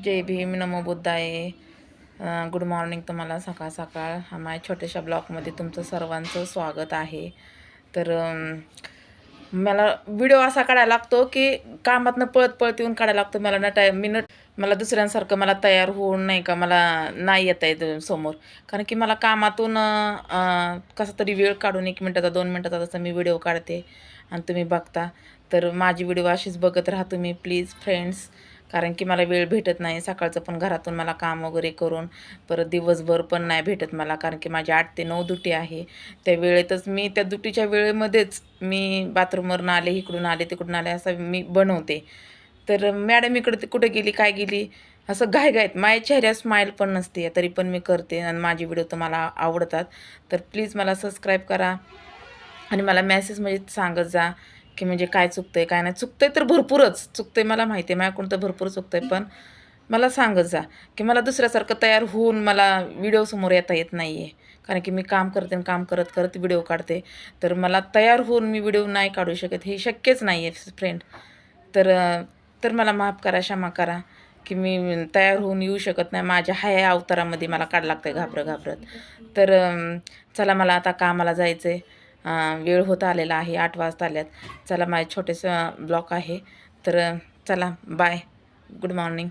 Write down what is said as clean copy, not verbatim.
जय भीम नमो बुद्धाय. Good morning तुम्हाला सकाळ सकाळ. माझ्या छोट्याशा ब्लॉगमध्ये तुमचं सर्वांचं स्वागत आहे. तर मला व्हिडिओ असा काढायला लागतो की कामातनं पळत पळत येऊन काढायला लागतो. मला ना मला दुसऱ्यांसारखं मला तयार होऊन नाही का मला नाही येता येत समोर. कारण की मला कामातून कसा तरी वेळ काढून 1 मिनिटाचा 2 मिनिटाचा तसा मी व्हिडिओ काढते आणि तुम्ही बघता. तर माझी व्हिडिओ अशीच बघत राहा तुम्ही प्लीज फ्रेंड्स. कारण की मला वेळ भेटत नाही. सकाळचं पण घरातून मला काम वगैरे करून परत दिवसभर पण नाही भेटत मला. कारण की माझी 8 ते 9 ड्युटी आहे. त्या वेळेतच मी त्या ड्युटीच्या वेळेमध्येच मी बाथरूमवरून आले, इकडून आले, तिकडून आले असं मी बनवते. तर मॅडम इकडे कुठे गेली, काय गेली असं घाईघाईत माझ्या चेहऱ्यावर स्माईल पण नसते. तरी पण मी करते आणि माझी व्हिडिओ तुम्हाला आवडतात. तर प्लीज मला सबस्क्राईब करा आणि मला मेसेजमध्ये सांगत जा की म्हणजे काय चुकतंय काय नाही. चुकतंय तर भरपूरच चुकतंय मला माहिती आहे. माझ्याकडून तर भरपूर चुकतंय. पण मला सांगत जा की मला दुसऱ्यासारखं तयार होऊन मला व्हिडिओसमोर येता येत नाही आहे. कारण की मी काम करते आणि काम करत करत व्हिडिओ काढते. तर मला तयार होऊन मी व्हिडिओ नाही काढू शकत. हे शक्यच नाही आहे फ्रेंड. तर तर मला माफ करा, क्षमा करा की मी तयार होऊन येऊ शकत नाही. माझ्या ह्या अवतारामध्ये मला काढायला लागतंय घाबरत. तर चला मला आता कामाला जायचं आहे. वेळ होत आलेला आहे. 8 वाजता आल्यात. चला माझं छोटेसं ब्लॉग आहे. तर चला बाय. Good morning.